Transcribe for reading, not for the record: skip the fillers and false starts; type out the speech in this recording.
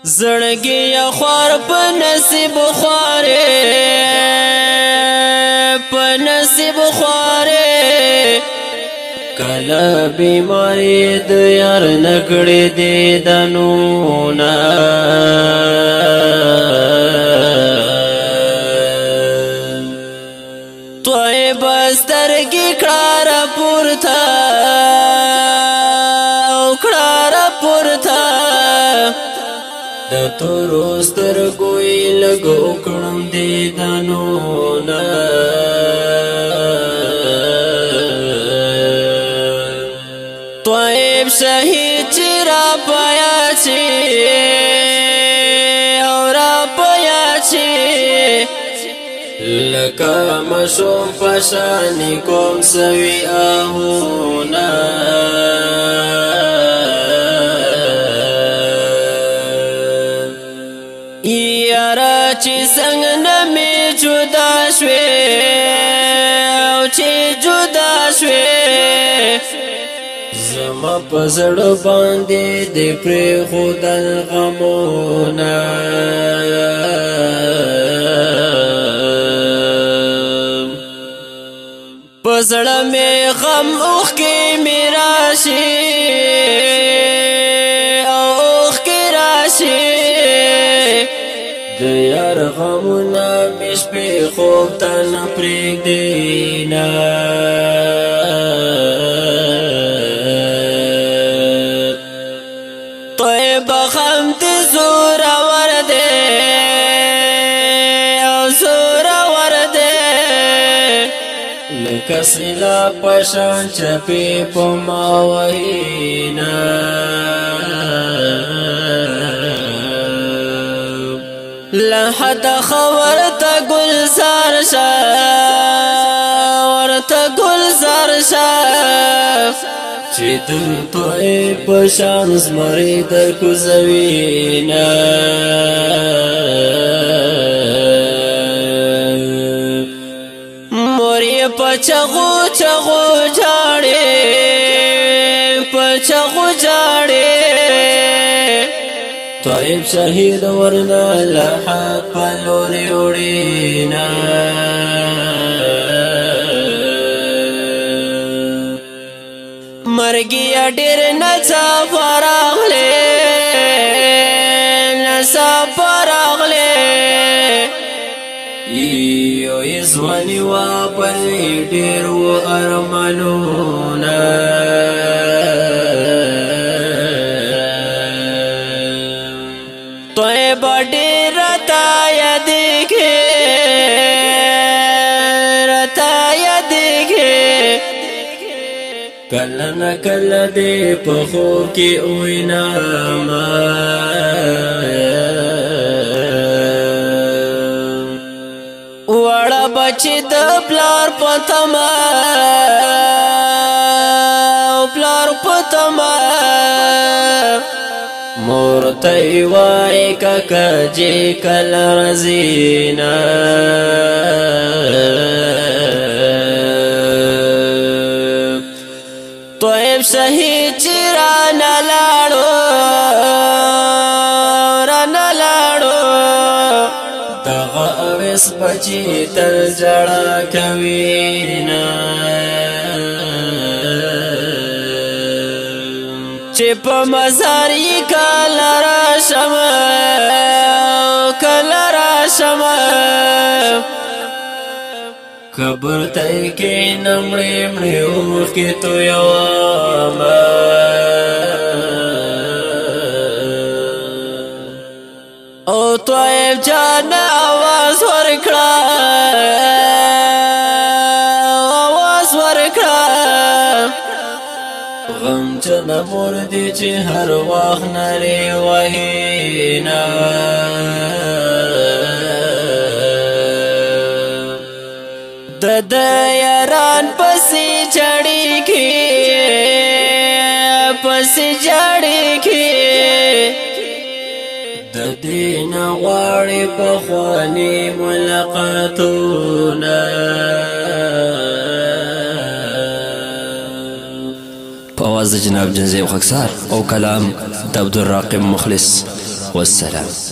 زړګي یا خوار په نصیب خواره په نصیب خواره کله بیماری د یار نکړې دې دنونا توي بسترګي کړه پورته او کړه پورته د تورو سترګو یې لږ وکړم دې دنونا طيب شهید چې را پیا چې او را پیا چې لکه مشوم پشانی کوم سوي آهونا یارا چې څنګه نه مې جدا شوې او چې جدا شوې زما په زړه باندې دې پرېښودل غمونه په زړه مې غم اوښکې مې راشي او اوښکې راشي د یار غمونه مې شپې خوب ته نه پرېږدي نه طيب غم دې زورور دی او زورور دی لکه سیلا په شان چپې په ما وهینا لحد خورته گلزار شه ورته گلزار شه چې تر توی په شان زمری در کوزوینا مور یې په چغو چغو جاړې په چغو جاړې طيب شهید ورنا لحد په لورې وړینا مرګي ډېر نڅا راغله نڅا راغله یو ځواني وا پر ډېر و ارمانونه طيب ډېر تا یاد کې رتا یاد کې کله نه کله دې په خوب کې وینا ما وړه بچی د پلار پتما پلار پتما مور ته وای ککا جې کله رزینا طيب شهید چې رانه لاړو دغه اوس بچي تر جړه کوینا چې په مزار یې کله راشم قبر ته کې نمړې مړې اوښکې تویوم او طيب جان آواز ورکړه غم چن مور دې چې هر وخت نری وهینا د یاران پسې جړې کې د دې نه غواړي پخواني ملاقاتونه په आवाज جناب جنزیب خاکسار او کلام د عبدالراقب مخلص. والسلام.